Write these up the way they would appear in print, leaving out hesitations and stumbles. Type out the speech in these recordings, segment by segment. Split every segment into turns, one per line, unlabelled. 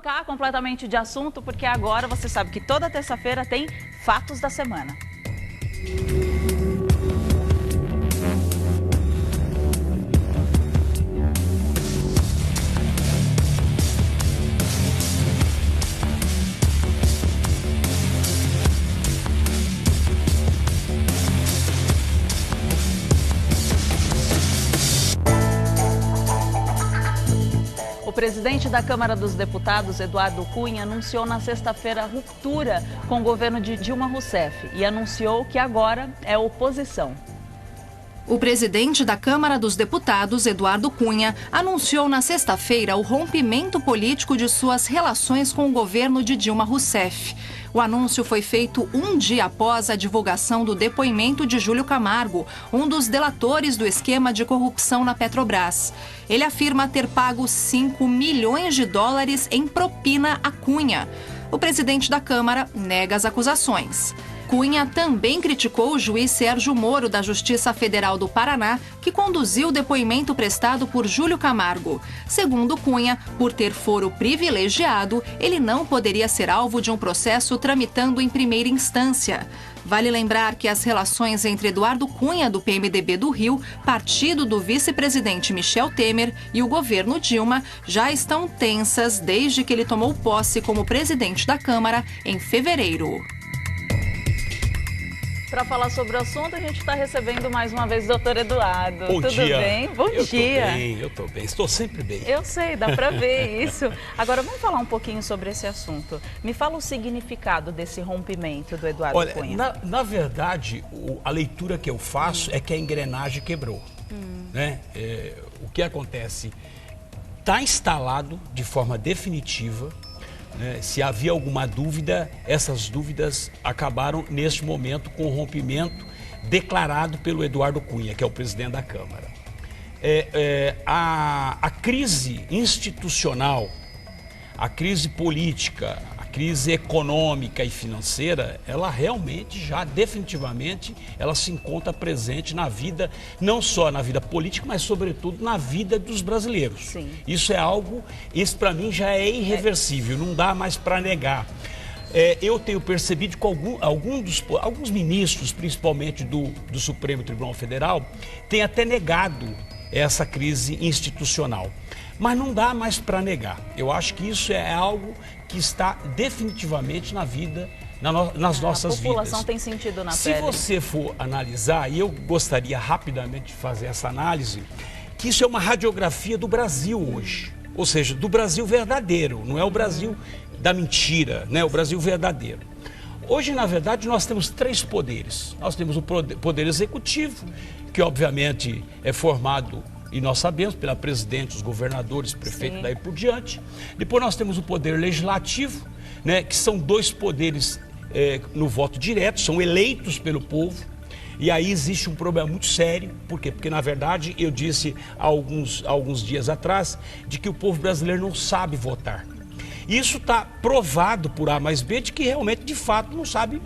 trocar completamente de assunto, porque agora você sabe que toda terça-feira tem Fatos da Semana. O presidente da Câmara dos Deputados, Eduardo Cunha, anunciou na sexta-feira a ruptura com o governo de Dilma Rousseff e anunciou que agora é oposição.
O presidente da Câmara dos Deputados, Eduardo Cunha, anunciou na sexta-feira o rompimento político de suas relações com o governo de Dilma Rousseff. O anúncio foi feito um dia após a divulgação do depoimento de Júlio Camargo, um dos delatores do esquema de corrupção na Petrobras. Ele afirma ter pago 5 milhões de dólares em propina a Cunha. O presidente da Câmara nega as acusações. Cunha também criticou o juiz Sérgio Moro, da Justiça Federal do Paraná, que conduziu o depoimento prestado por Júlio Camargo. Segundo Cunha, por ter foro privilegiado, ele não poderia ser alvo de um processo tramitando em primeira instância. Vale lembrar que as relações entre Eduardo Cunha, do PMDB do Rio, partido do vice-presidente Michel Temer, e o governo Dilma já estão tensas desde que ele tomou posse como presidente da Câmara em fevereiro.
Para falar sobre o assunto, a gente está recebendo mais uma vez o doutor Eduardo.
Bom
Tudo
dia.
bem? Bom dia.
Eu estou bem, estou sempre bem.
Eu sei, dá para ver isso. Agora, vamos falar um pouquinho sobre esse assunto. Me fala o significado desse rompimento do Eduardo Cunha.
Na verdade, a leitura que eu faço é que a engrenagem quebrou. Né? O que acontece? Está instalado de forma definitiva. Se havia alguma dúvida, essas dúvidas acabaram neste momento com o rompimento declarado pelo Eduardo Cunha, que é o presidente da Câmara. A crise institucional, a crise política, a crise econômica e financeira, ela realmente já definitivamente ela se encontra presente na vida, não só na vida política, mas sobretudo na vida dos brasileiros.
Sim.
Isso é algo, isso para mim já é irreversível, não dá mais para negar. Eu tenho percebido que alguns ministros, principalmente do Supremo Tribunal Federal, têm até negado essa crise institucional. Mas não dá mais para negar. Eu acho que isso é algo que está definitivamente na vida, nas nossas vidas.
A população tem sentido na pele.
Se você for analisar, e eu gostaria rapidamente de fazer essa análise, que isso é uma radiografia do Brasil hoje. Ou seja, do Brasil verdadeiro, não é o Brasil da mentira, né? O Brasil verdadeiro. Hoje, na verdade, nós temos três poderes. Nós temos o poder executivo, que obviamente é formado, e nós sabemos, pela presidente, os governadores, prefeitos, daí por diante. Depois nós temos o poder legislativo, né, que são dois poderes no voto direto, são eleitos pelo povo. E aí existe um problema muito sério. Por quê? Porque, na verdade, eu disse há alguns dias atrás de que o povo brasileiro não sabe votar. Isso está provado por A mais B de que realmente, de fato, não sabe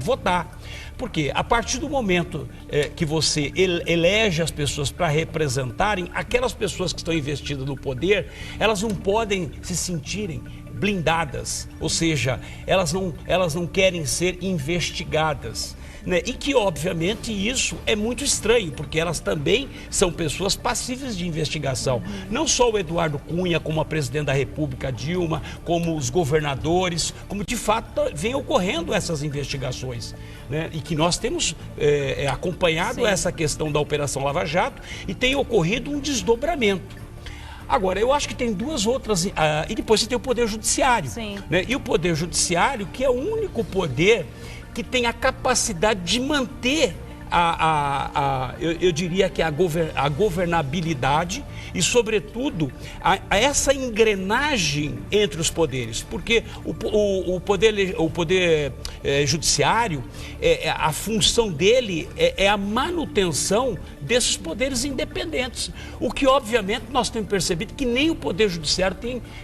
votar. Porque a partir do momento que você elege as pessoas para representarem, aquelas pessoas que estão investidas no poder, elas não podem se sentirem blindadas, ou seja, elas não querem ser investigadas. Né? E que, obviamente, isso é muito estranho, porque elas também são pessoas passíveis de investigação. Não só o Eduardo Cunha, como a presidente da República, Dilma, como os governadores, como de fato vem ocorrendo essas investigações. Né? E que nós temos acompanhado essa questão da Operação Lava Jato e tem ocorrido um desdobramento. Agora, eu acho que tem duas outras, e depois você tem o Poder Judiciário. Né? E o Poder Judiciário, que é o único poder que tem a capacidade de manter eu diria que a governabilidade e, sobretudo, essa engrenagem entre os poderes. Porque o poder judiciário, a função dele é a manutenção desses poderes independentes. O que, obviamente, nós temos percebido que nem o Poder Judiciário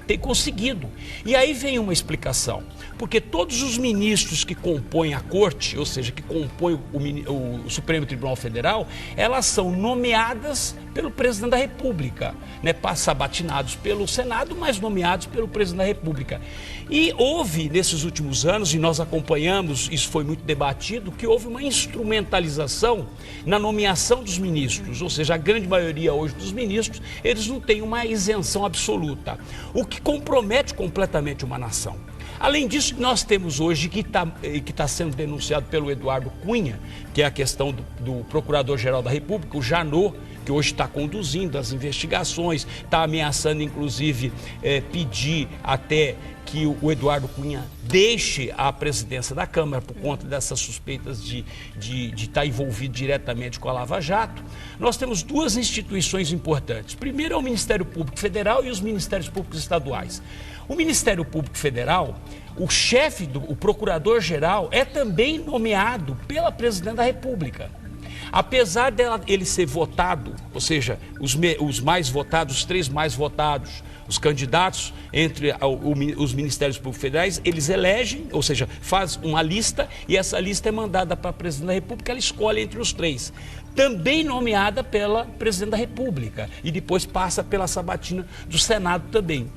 tem conseguido. E aí vem uma explicação. Porque todos os ministros que compõem a corte, ou seja, que compõem o Supremo Tribunal Federal, elas são nomeadas pelo presidente da República, né? Sabatinados pelo Senado, mas nomeados pelo presidente da República. E houve, nesses últimos anos, e nós acompanhamos, isso foi muito debatido, que houve uma instrumentalização na nomeação dos ministros, ou seja, a grande maioria hoje dos ministros, eles não têm uma isenção absoluta, o que compromete completamente uma nação. Além disso, nós temos hoje, que está sendo denunciado pelo Eduardo Cunha, que é a questão do Procurador-Geral da República, o Janot, que hoje está conduzindo as investigações, está ameaçando, inclusive, pedir até que o Eduardo Cunha deixe a presidência da Câmara por conta dessas suspeitas de estar envolvido diretamente com a Lava Jato. Nós temos duas instituições importantes. Primeiro é o Ministério Público Federal e os Ministérios Públicos Estaduais. O Ministério Público Federal, o chefe, o Procurador-Geral, é também nomeado pela Presidente da República. Apesar ele ser votado, ou seja, os mais votados, os 3 mais votados, os candidatos entre os Ministérios Públicos Federais, eles elegem, ou seja, faz uma lista e essa lista é mandada para a Presidente da República, ela escolhe entre os 3. Também nomeada pela Presidente da República e depois passa pela sabatina do Senado também.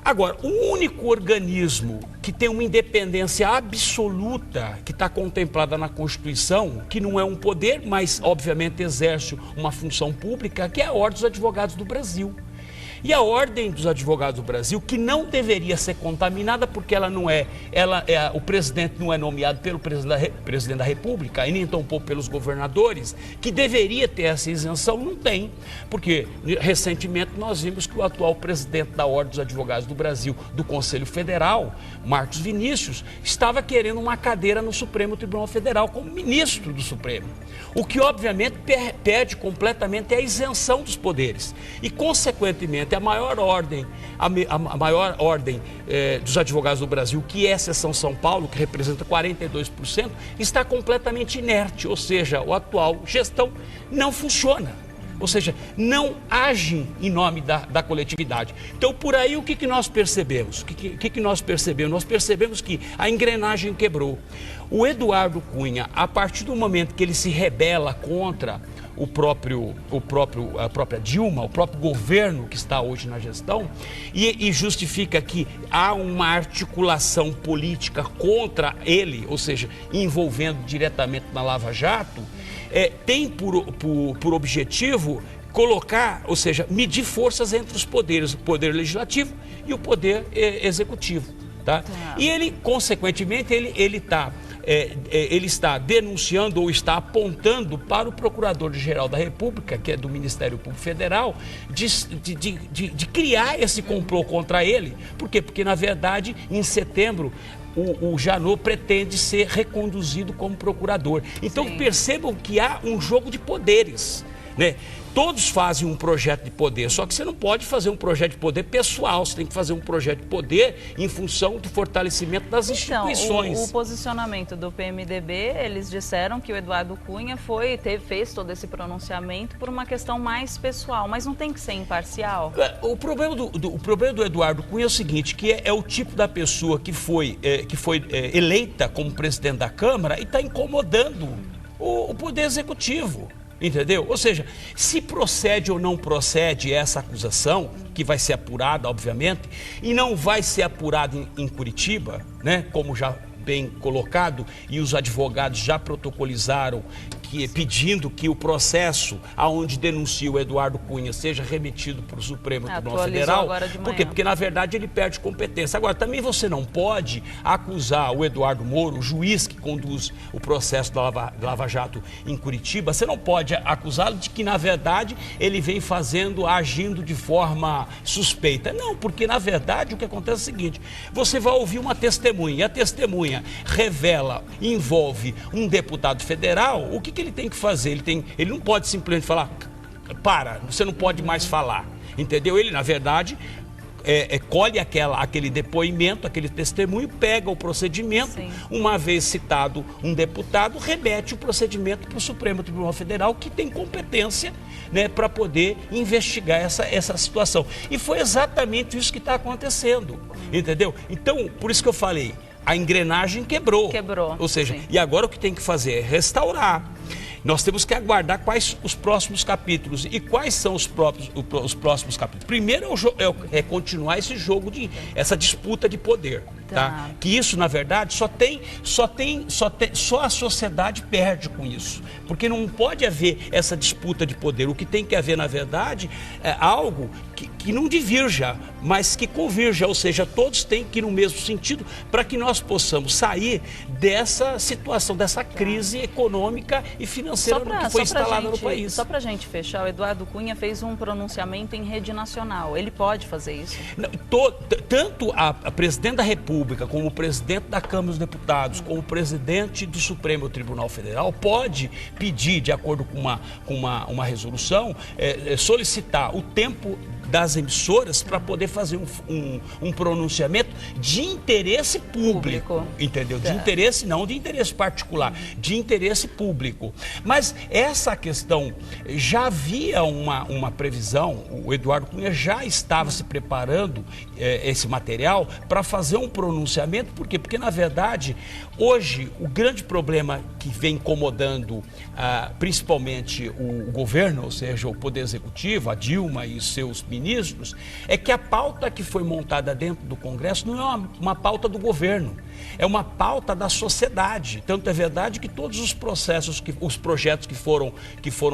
Agora, o único organismo que tem uma independência absoluta, que está contemplada na Constituição, que não é um poder, mas obviamente exerce uma função pública, que é a Ordem dos Advogados do Brasil. E a Ordem dos Advogados do Brasil, que não deveria ser contaminada, porque o presidente não é nomeado pelo presidente da República, e nem tampouco pelos governadores, que deveria ter essa isenção, não tem. Porque, recentemente, nós vimos que o atual presidente da Ordem dos Advogados do Brasil, do Conselho Federal, Marcos Vinícius, estava querendo uma cadeira no Supremo Tribunal Federal como ministro do Supremo. O que, obviamente, perde completamente a isenção dos poderes. E, consequentemente, a maior ordem dos advogados do Brasil, que é a seção São Paulo, que representa 42%, está completamente inerte, ou seja, a atual gestão não funciona, ou seja, não age em nome da coletividade. Então, por aí, o que nós percebemos? O que nós percebemos? Nós percebemos que a engrenagem quebrou. O Eduardo Cunha, a partir do momento que ele se rebela contra a própria Dilma, o próprio governo que está hoje na gestão, e justifica que há uma articulação política contra ele, ou seja, envolvendo diretamente na Lava Jato, tem por objetivo colocar, ou seja, medir forças entre os poderes, o poder legislativo e o poder executivo. Tá? E ele, consequentemente, ele está denunciando ou está apontando para o Procurador-Geral da República, que é do Ministério Público Federal, de criar esse complô contra ele. Por quê? Porque, na verdade, em setembro, o Janot pretende ser reconduzido como procurador. Então, sim, percebam que há um jogo de poderes, né? Todos fazem um projeto de poder, só que você não pode fazer um projeto de poder pessoal, você tem que fazer um projeto de poder em função do fortalecimento das instituições.
Então, o posicionamento do PMDB, eles disseram que o Eduardo Cunha fez todo esse pronunciamento por uma questão mais pessoal, mas não tem que ser imparcial?
O problema do Eduardo Cunha é o seguinte, que é o tipo da pessoa que foi eleita como presidente da Câmara e está incomodando o Poder Executivo. Entendeu? Ou seja, se procede ou não procede essa acusação, que vai ser apurada, obviamente, e não vai ser apurada em Curitiba, né, como já bem colocado, e os advogados já protocolizaram pedindo que o processo aonde denuncia o Eduardo Cunha seja remetido para o Supremo Tribunal Federal. Por quê? Porque, na verdade, ele perde competência. Agora, também você não pode acusar o Eduardo Moro, o juiz que conduz o processo da Lava Jato em Curitiba, você não pode acusá-lo de que, na verdade, ele vem agindo de forma suspeita. Não, porque, na verdade, o que acontece é o seguinte, você vai ouvir uma testemunha, e a testemunha envolve um deputado federal, o que ele tem que fazer? Ele não pode simplesmente falar, você não pode mais falar, entendeu? Ele, na verdade, colhe aquele depoimento, aquele testemunho, pega o procedimento, sim, uma vez citado um deputado, remete o procedimento para o Supremo Tribunal Federal, que tem competência, né, para poder investigar essa situação. E foi exatamente isso que está acontecendo, entendeu? Então, por isso que eu falei, a engrenagem quebrou. Ou seja, sim, e agora o que tem que fazer é restaurar. Nós temos que aguardar quais os próximos capítulos. E quais são os próximos capítulos? Primeiro é continuar esse jogo, essa disputa de poder. Tá? Que isso, na verdade, só a sociedade perde com isso. Porque não pode haver essa disputa de poder. O que tem que haver, na verdade, é algo que não divirja, mas que convirja. Ou seja, todos têm que ir no mesmo sentido para que nós possamos sair dessa situação, dessa crise econômica e financeira que foi instalada no país.
Só para a gente fechar, o Eduardo Cunha fez um pronunciamento em rede nacional. Ele pode fazer isso?
Não, tanto a presidente da República, como o presidente da Câmara dos Deputados, como o presidente do Supremo Tribunal Federal, pode pedir, de acordo com uma resolução, solicitar o tempo das emissoras para poder fazer um pronunciamento de interesse público. Entendeu? De interesse, não de interesse particular, de interesse público. Mas essa questão, já havia uma previsão, o Eduardo Cunha já estava se preparando esse material para fazer um pronunciamento. Por quê? Porque, na verdade, hoje, o grande problema que vem incomodando principalmente o governo, ou seja, o Poder Executivo, a Dilma e seus ministros, é que a pauta que foi montada dentro do Congresso não é uma pauta do governo, é uma pauta da sociedade. Tanto é verdade que todos os projetos que foram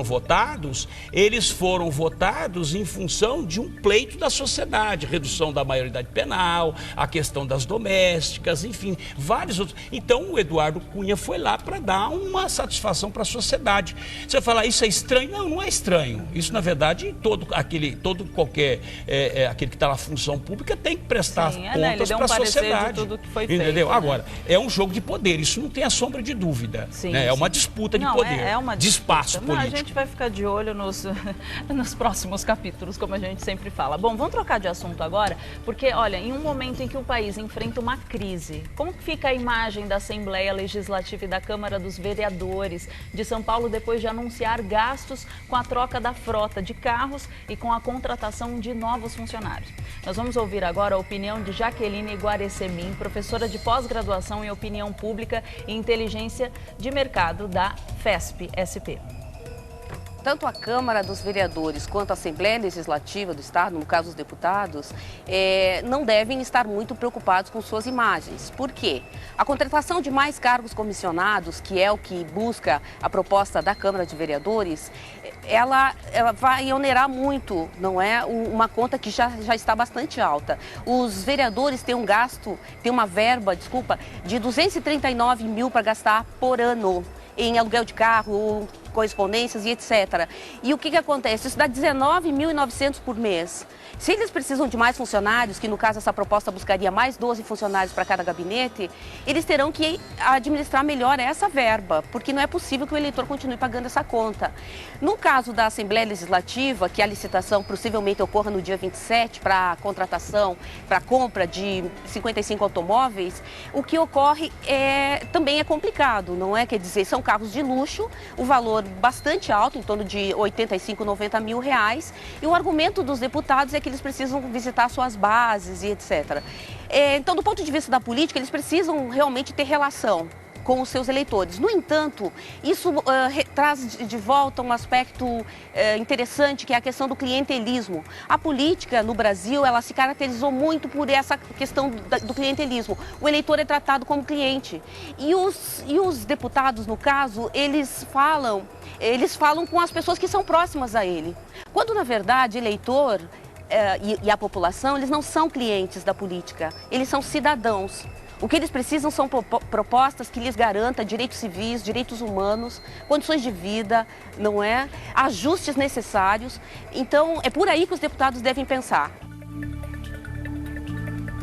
votados, eles foram votados em função de um pleito da sociedade, redução da maioridade penal, a questão das domésticas, enfim, vários outros. Então o Eduardo Cunha foi lá para dar uma satisfação para a sociedade. Você vai falar, isso é estranho? Não, não é estranho. Isso, na verdade, aquele que está na função pública tem que prestar contas para a sociedade.
De tudo que foi
entendeu?
Feito, né?
Agora, é um jogo de poder, isso não tem a sombra de dúvida.
Sim,
né? É uma disputa de poder, de espaço político.
A gente vai ficar de olho nos próximos capítulos, como a gente sempre fala. Bom, vamos trocar de assunto agora, porque, olha, em um momento em que o país enfrenta uma crise, como que fica a imagem da Assembleia Legislativa e da Câmara dos Vereadores de São Paulo depois de anunciar gastos com a troca da frota de carros e com a contratação de novos funcionários? Nós vamos ouvir agora a opinião de Jaqueline Guaressemin, professora de pós-graduação em Opinião Pública e Inteligência de Mercado da FESP-SP.
Tanto a Câmara dos Vereadores quanto a Assembleia Legislativa do Estado, no caso os deputados, não devem estar muito preocupados com suas imagens. Por quê? A contratação de mais cargos comissionados, que é o que busca a proposta da Câmara de Vereadores, ela vai onerar muito, não é? Uma conta que já está bastante alta. Os vereadores têm uma verba, de 239 mil para gastar por ano em aluguel de carro, correspondências e etc. E o que acontece? Isso dá 19.900 por mês. Se eles precisam de mais funcionários, que no caso essa proposta buscaria mais 12 funcionários para cada gabinete, eles terão que administrar melhor essa verba, porque não é possível que o eleitor continue pagando essa conta. No caso da Assembleia Legislativa, que a licitação possivelmente ocorra no dia 27 para a contratação, para a compra de 55 automóveis, o que ocorre também é complicado, não é? Quer dizer, são carros de luxo, o valor bastante alto, em torno de 85, 90 mil reais, e o argumento dos deputados é que eles precisam visitar suas bases e etc. Então, do ponto de vista da política, eles precisam realmente ter relação com os seus eleitores. No entanto, isso traz de volta um aspecto interessante, que é a questão do clientelismo. A política no Brasil, ela se caracterizou muito por essa questão do clientelismo. O eleitor é tratado como cliente. E os deputados, no caso, eles falam com as pessoas que são próximas a ele. Quando, na verdade, eleitor e a população, eles não são clientes da política, eles são cidadãos. O que eles precisam são propostas que lhes garantam direitos civis, direitos humanos, condições de vida, não é? Ajustes necessários. Então, é por aí que os deputados devem pensar.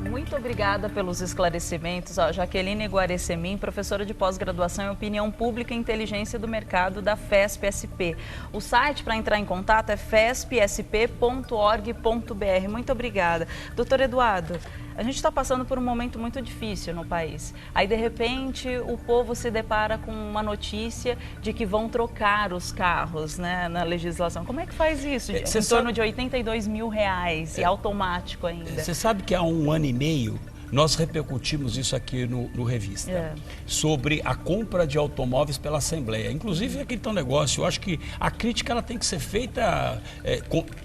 Muito obrigada pelos esclarecimentos. Jaqueline Guaressemin, professora de pós-graduação em Opinião Pública e Inteligência do Mercado da FESP-SP. O site para entrar em contato é fespsp.org.br. Muito obrigada. Doutor Eduardo, a gente está passando por um momento muito difícil no país. Aí, de repente, o povo se depara com uma notícia de que vão trocar os carros, né, na legislação. Como é que faz isso? Em torno de 82 mil reais e automático ainda.
Você sabe que há um ano e meio nós repercutimos isso aqui no Revista, sobre a compra de automóveis pela Assembleia. Inclusive, aqui tem um negócio, eu acho que a crítica ela tem que ser feita,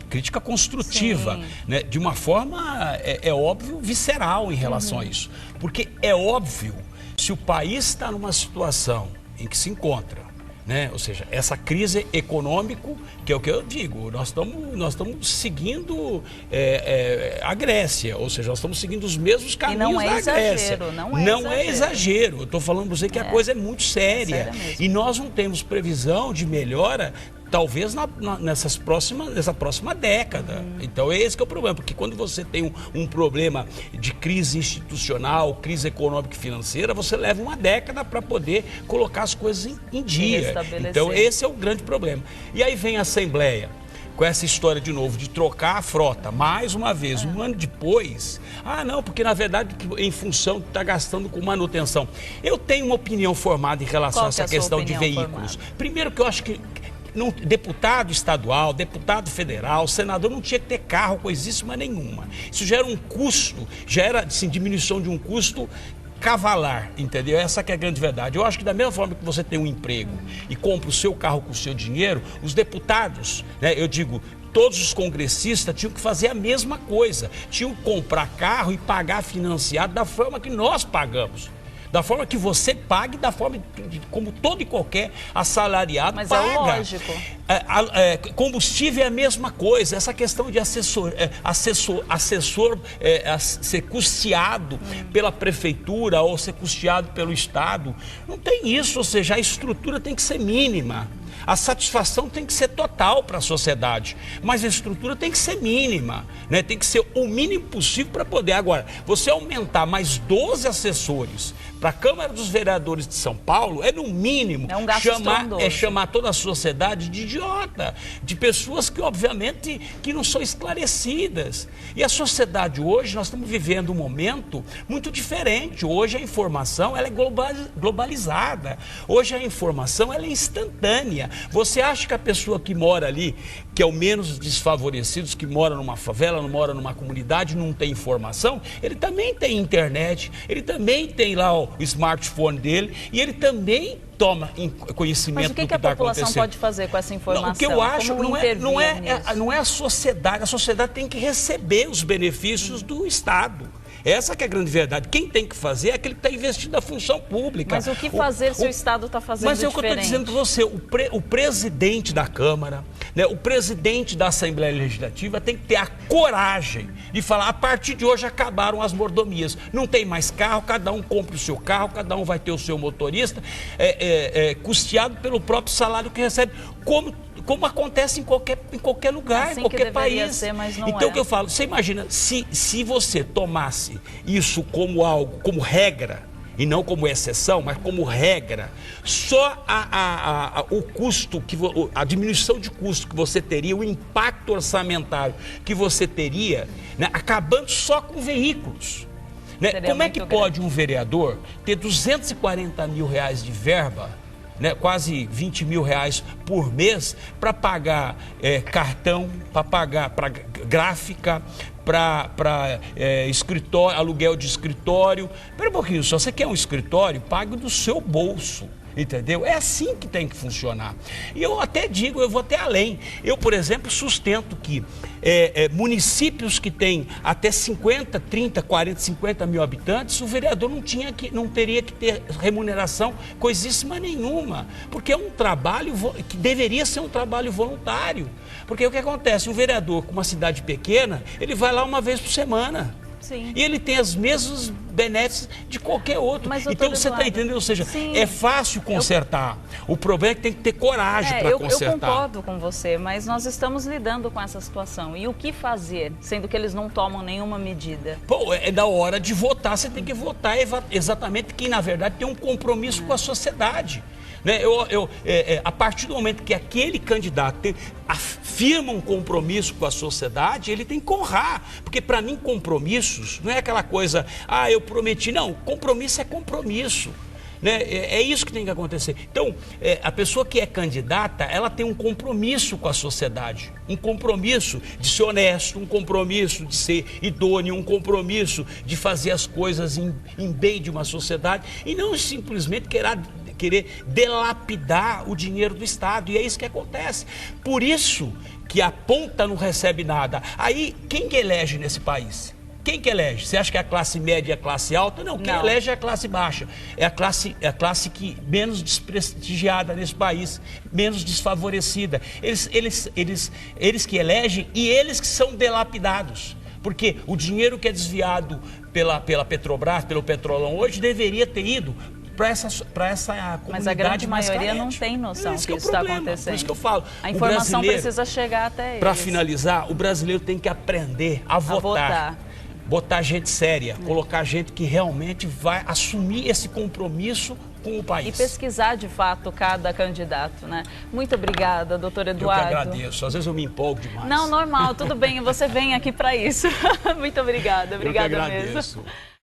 crítica construtiva, né? De uma forma, é óbvio, visceral em relação a isso. Porque é óbvio, se o país está numa situação em que se encontra, né? Ou seja, essa crise econômica, que é o que eu digo, nós estamos seguindo a Grécia, ou seja, nós estamos seguindo os mesmos caminhos da Grécia. Não é exagero, eu estou falando para você que a coisa é muito séria. E nós não temos previsão de melhora, talvez nessa próxima década. Então, esse que é o problema, porque quando você tem um problema de crise institucional, crise econômica e financeira, você leva uma década para poder colocar as coisas em dia. Então, esse é o grande problema. E aí vem a Assembleia, com essa história de novo, de trocar a frota, mais uma vez, um ano depois. Ah, não, porque na verdade, em função de estar gastando com manutenção. Eu tenho uma opinião formada em relação a essa questão de veículos. Primeiro que eu acho que deputado estadual, deputado federal, senador não tinha que ter carro coisíssima nenhuma. Isso já era um custo, já era assim, diminuição de um custo cavalar, entendeu? Essa que é a grande verdade. Eu acho que da mesma forma que você tem um emprego e compra o seu carro com o seu dinheiro, os deputados, né, eu digo, todos os congressistas tinham que fazer a mesma coisa. Tinham que comprar carro e pagar financiado da forma que nós pagamos. Da forma que você paga e da forma como todo e qualquer assalariado paga.
Mas é lógico.
Combustível é a mesma coisa. Essa questão de assessor ser custeado pela prefeitura ou ser custeado pelo Estado, não tem isso. Ou seja, a estrutura tem que ser mínima. A satisfação tem que ser total para a sociedade, mas a estrutura tem que ser mínima, né? Tem que ser o mínimo possível para poder. Agora, você aumentar mais 12 assessores para a Câmara dos Vereadores de São Paulo, no mínimo,
é um gasto
chamar toda a sociedade de idiota, de pessoas que, obviamente, que não são esclarecidas. E a sociedade hoje, nós estamos vivendo um momento muito diferente. Hoje a informação ela é globalizada, hoje a informação ela é instantânea. Você acha que a pessoa que mora ali, que é o menos desfavorecido, que mora numa favela, não mora numa comunidade, não tem informação? Ele também tem internet, ele também tem lá o smartphone dele e ele também toma conhecimento do que está acontecendo. Mas o que
a população pode fazer com essa informação?
Não, o que eu acho não é a sociedade tem que receber os benefícios do Estado. Essa que é a grande verdade. Quem tem que fazer é aquele que está investindo na função pública.
Mas o que fazer se o Estado está fazendo diferente?
Mas é o que eu estou dizendo para você. O presidente da Câmara, né, o presidente da Assembleia Legislativa tem que ter a coragem de falar, a partir de hoje acabaram as mordomias. Não tem mais carro, cada um compra o seu carro, cada um vai ter o seu motorista, custeado pelo próprio salário que recebe, como acontece em qualquer lugar, em qualquer país.
Ser, mas não
então, o que eu falo, você imagina, se você tomasse isso como algo, como regra, e não como exceção, mas como regra, só o custo, a diminuição de custo que você teria, o impacto orçamentário que você teria, né, acabando só com veículos. Né? Como é que pode um vereador ter 240 mil reais de verba, né, quase 20 mil reais por mês para pagar cartão, para pagar para gráfica, para escritório, aluguel de escritório? Espera um pouquinho só, você quer um escritório? Pague do seu bolso. Entendeu? É assim que tem que funcionar. E eu até digo, eu vou até além. Eu, por exemplo, sustento que municípios que têm até 50, 30, 40, 50 mil habitantes, o vereador não teria que ter remuneração coisíssima nenhuma. Porque é um trabalho que deveria ser um trabalho voluntário. Porque o que acontece? Um vereador com uma cidade pequena, ele vai lá uma vez por semana.
Sim.
E ele tem os mesmos benefícios de qualquer outro.
Mas,
então você está entendendo? Ou seja, é fácil consertar. O problema é que tem que ter coragem para consertar.
Eu concordo com você, mas nós estamos lidando com essa situação. E o que fazer, sendo que eles não tomam nenhuma medida?
Pô, é da hora de votar, você tem que votar exatamente quem, na verdade, tem um compromisso com a sociedade. Né? A partir do momento que aquele candidato afirma um compromisso com a sociedade, ele tem que honrar. Porque, para mim, compromissos não é aquela coisa, eu prometi. Não, compromisso é compromisso. Né? É isso que tem que acontecer. Então, a pessoa que é candidata, ela tem um compromisso com a sociedade, um compromisso de ser honesto, um compromisso de ser idôneo, um compromisso de fazer as coisas em bem de uma sociedade e não simplesmente querer delapidar o dinheiro do Estado. E é isso que acontece. Por isso que a ponta não recebe nada. Aí, quem que elege nesse país? Quem que elege? Você acha que é a classe média e a classe alta? Não, quem elege é a classe baixa. É a classe que menos desprestigiada nesse país, menos desfavorecida. Eles que elegem e eles que são delapidados. Porque o dinheiro que é desviado pela Petrobras, pelo Petrolão hoje, deveria ter ido para essa comunidade.
Mas a grande maioria
carente.
não tem noção que isso está acontecendo.
Por isso que eu falo.
A informação precisa chegar até eles.
Para finalizar, o brasileiro tem que aprender a votar. Botar gente séria, colocar gente que realmente vai assumir esse compromisso com o país.
E pesquisar, de fato, cada candidato, né? Muito obrigada, doutor Eduardo.
Eu que agradeço. Às vezes eu me empolgo demais.
Não, normal, tudo bem. Você vem aqui para isso. Muito obrigada. Obrigada
eu que agradeço.
mesmo.